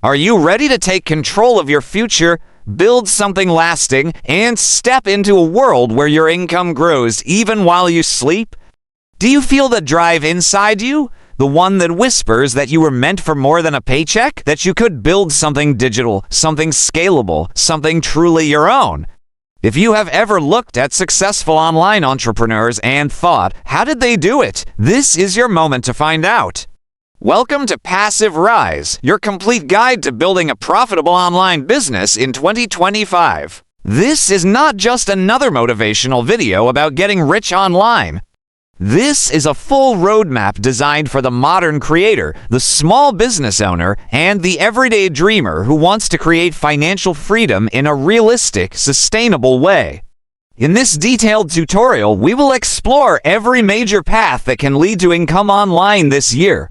Are you ready to take control of your future, build something lasting, and step into a world where your income grows even while you sleep? Do you feel the drive inside you? The one that whispers that you were meant for more than a paycheck? That you could build something digital, something scalable, something truly your own? If you have ever looked at successful online entrepreneurs and thought, how did they do it? This is your moment to find out. Welcome to Passive Rise, your complete guide to building a profitable online business in 2025. This is not just another motivational video about getting rich online. This is a full roadmap designed for the modern creator, the small business owner, and the everyday dreamer who wants to create financial freedom in a realistic, sustainable way. In this detailed tutorial, we will explore every major path that can lead to income online this year.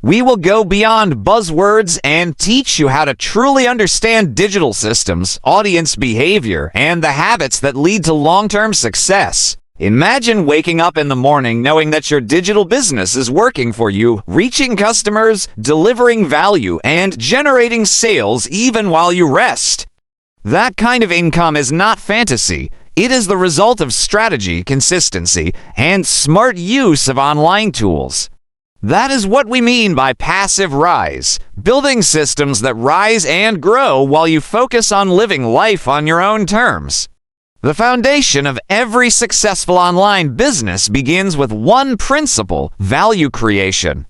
We will go beyond buzzwords and teach you how to truly understand digital systems, audience behavior, and the habits that lead to long-term success. Imagine waking up in the morning knowing that your digital business is working for you, reaching customers, delivering value, and generating sales even while you rest. That kind of income is not fantasy. It is the result of strategy, consistency, and smart use of online tools. That is what we mean by passive rise, building systems that rise and grow while you focus on living life on your own terms. The foundation of every successful online business begins with one principle: value creation.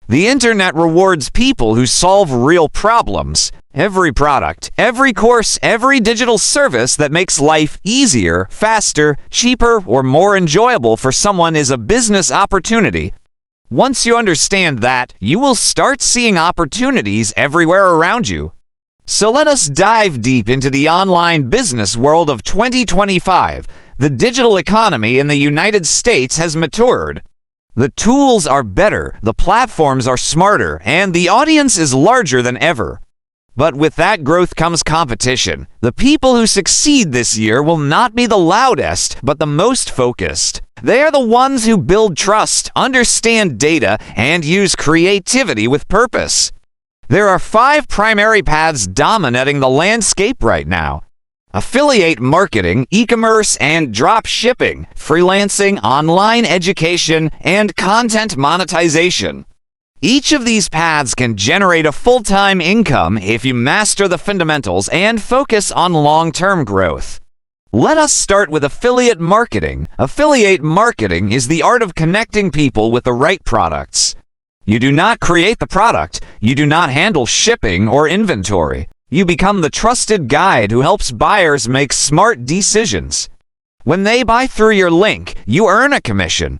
The internet rewards people who solve real problems. Every product, every course, every digital service that makes life easier, faster, cheaper, or more enjoyable for someone is a business opportunity. Once you understand that, you will start seeing opportunities everywhere around you. So let us dive deep into the online business world of 2025. The digital economy in the United States has matured. The tools are better, the platforms are smarter, and the audience is larger than ever. But with that growth comes competition. The people who succeed this year will not be the loudest, but the most focused. They are the ones who build trust, understand data, and use creativity with purpose. There are 5 primary paths dominating the landscape right now: affiliate marketing, e-commerce and drop shipping, freelancing, online education, and content monetization. Each of these paths can generate a full-time income if you master the fundamentals and focus on long-term growth. Let us start with affiliate marketing. Affiliate marketing is the art of connecting people with the right products. You do not create the product. You do not handle shipping or inventory. You become the trusted guide who helps buyers make smart decisions. When they buy through your link, you earn a commission.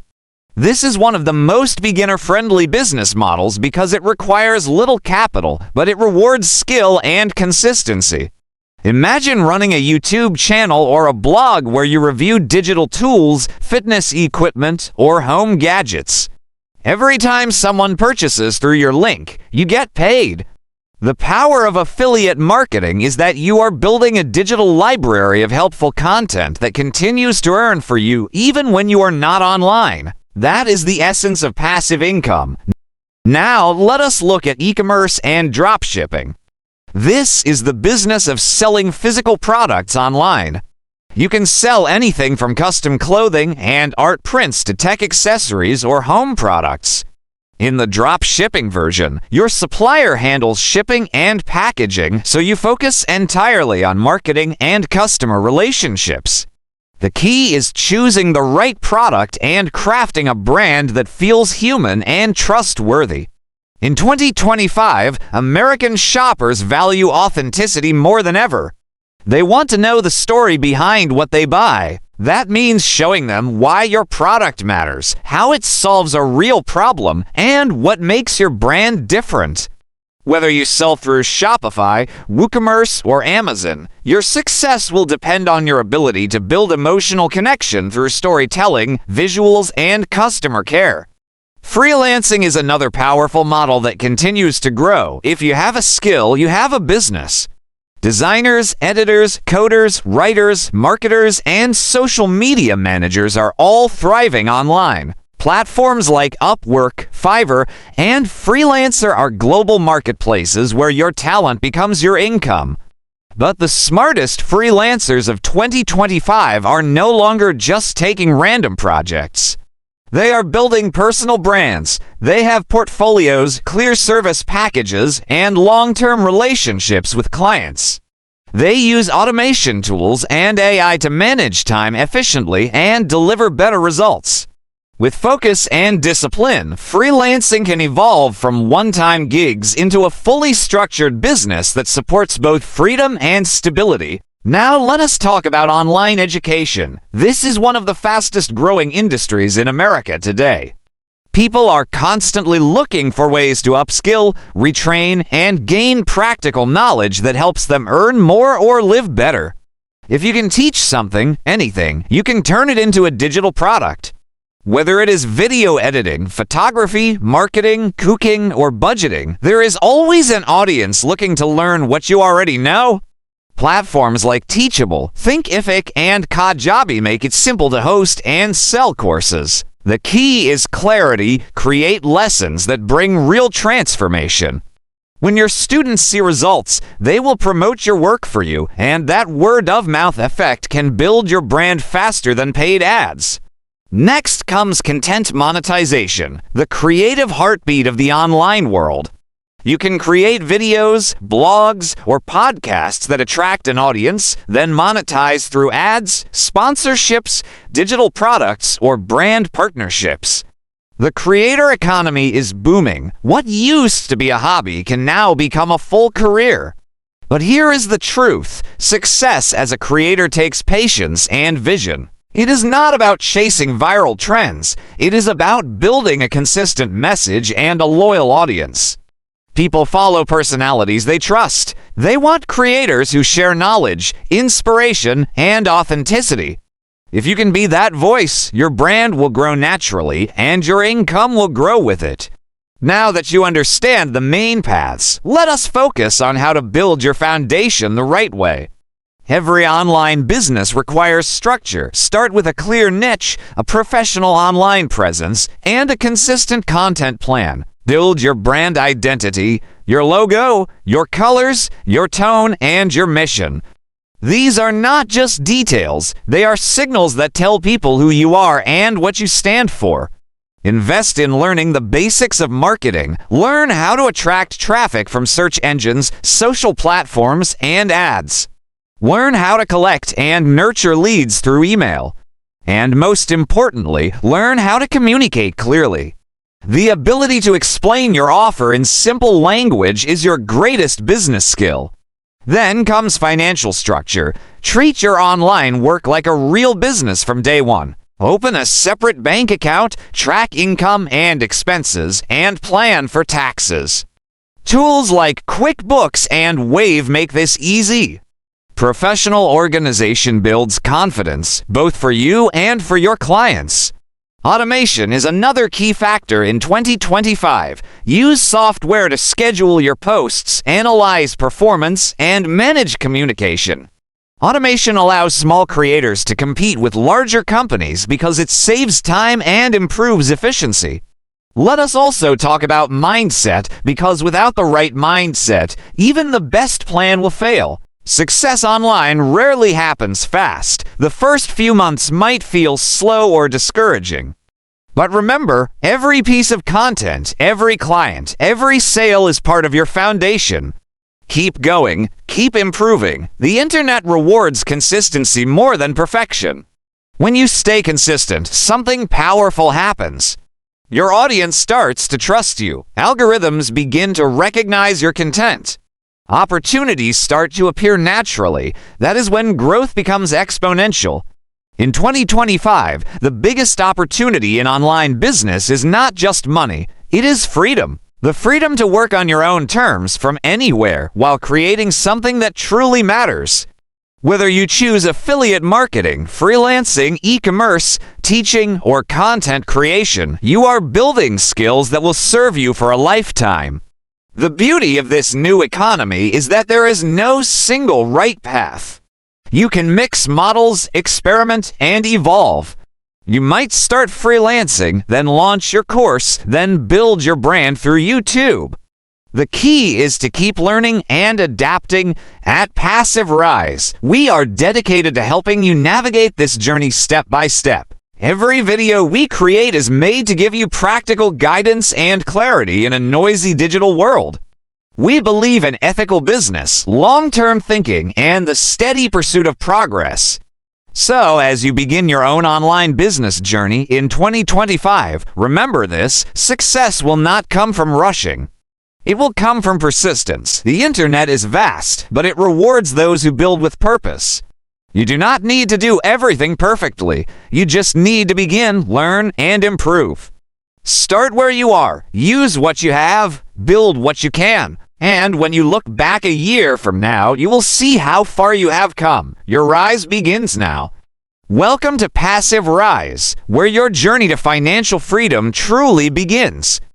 This is one of the most beginner-friendly business models because it requires little capital, but it rewards skill and consistency. Imagine running a YouTube channel or a blog where you review digital tools, fitness equipment, or home gadgets. Every time someone purchases through your link, you get paid. The power of affiliate marketing is that you are building a digital library of helpful content that continues to earn for you even when you are not online. That is the essence of passive income. Now, let us look at e-commerce and dropshipping. This is the business of selling physical products online. You can sell anything from custom clothing and art prints to tech accessories or home products. In the drop shipping version, your supplier handles shipping and packaging, so you focus entirely on marketing and customer relationships. The key is choosing the right product and crafting a brand that feels human and trustworthy. In 2025, American shoppers value authenticity more than ever. They want to know the story behind what they buy. That means showing them why your product matters, how it solves a real problem, and what makes your brand different. Whether you sell through Shopify, WooCommerce, or Amazon, your success will depend on your ability to build emotional connection through storytelling, visuals, and customer care. Freelancing is another powerful model that continues to grow. If you have a skill, you have a business. Designers, editors, coders, writers, marketers, and social media managers are all thriving online. Platforms like Upwork, Fiverr, and Freelancer are global marketplaces where your talent becomes your income. But the smartest freelancers of 2025 are no longer just taking random projects. They are building personal brands. They have portfolios, clear service packages, and long-term relationships with clients. They use automation tools and AI to manage time efficiently and deliver better results. With focus and discipline, freelancing can evolve from one-time gigs into a fully structured business that supports both freedom and stability. Now let us talk about online education. This is one of the fastest growing industries in America today. People are constantly looking for ways to upskill, retrain, and gain practical knowledge that helps them earn more or live better. If you can teach something, anything, you can turn it into a digital product. Whether it is video editing, photography, marketing, cooking, or budgeting, there is always an audience looking to learn what you already know. Platforms like Teachable, Thinkific, and Kajabi make it simple to host and sell courses. The key is clarity. Create lessons that bring real transformation. When your students see results, they will promote your work for you, and that word-of-mouth effect can build your brand faster than paid ads. Next comes content monetization, the creative heartbeat of the online world. You can create videos, blogs, or podcasts that attract an audience, then monetize through ads, sponsorships, digital products, or brand partnerships. The creator economy is booming. What used to be a hobby can now become a full career. But here is the truth. Success as a creator takes patience and vision. It is not about chasing viral trends. It is about building a consistent message and a loyal audience. People follow personalities they trust. They want creators who share knowledge, inspiration, and authenticity. If you can be that voice, your brand will grow naturally, and your income will grow with it. Now that you understand the main paths, let us focus on how to build your foundation the right way. Every online business requires structure. Start with a clear niche, a professional online presence, and a consistent content plan. Build your brand identity, your logo, your colors, your tone, and your mission. These are not just details. They are signals that tell people who you are and what you stand for. Invest in learning the basics of marketing. Learn how to attract traffic from search engines, social platforms, and ads. Learn how to collect and nurture leads through email. And most importantly, learn how to communicate clearly. The ability to explain your offer in simple language is your greatest business skill. Then comes financial structure. Treat your online work like a real business from day one. Open a separate bank account, track income and expenses, and plan for taxes. Tools like QuickBooks and Wave make this easy. Professional organization builds confidence, both for you and for your clients. Automation is another key factor in 2025. Use software to schedule your posts, analyze performance, and manage communication. Automation allows small creators to compete with larger companies because it saves time and improves efficiency. Let us also talk about mindset, because without the right mindset, even the best plan will fail. Success online rarely happens fast. The first few months might feel slow or discouraging. But remember, every piece of content, every client, every sale is part of your foundation. Keep going, keep improving. The internet rewards consistency more than perfection. When you stay consistent, something powerful happens. Your audience starts to trust you. Algorithms begin to recognize your content. Opportunities start to appear naturally. That is when growth becomes exponential. In 2025, the biggest opportunity in online business is not just money, it is freedom. The freedom to work on your own terms from anywhere while creating something that truly matters. Whether you choose affiliate marketing, freelancing, e-commerce, teaching, or content creation, you are building skills that will serve you for a lifetime. The beauty of this new economy is that there is no single right path. You can mix models, experiment, and evolve. You might start freelancing, then launch your course, then build your brand through YouTube. The key is to keep learning and adapting. At Passive Rise, we are dedicated to helping you navigate this journey step by step. Every video we create is made to give you practical guidance and clarity in a noisy digital world. We believe in ethical business, long-term thinking, and the steady pursuit of progress. So, as you begin your own online business journey in 2025, remember this: success will not come from rushing. It will come from persistence. The internet is vast, but it rewards those who build with purpose. You do not need to do everything perfectly. You just need to begin, learn, and improve. Start where you are. Use what you have. Build what you can. And when you look back a year from now, you will see how far you have come. Your rise begins now. Welcome to Passive Rise, where your journey to financial freedom truly begins.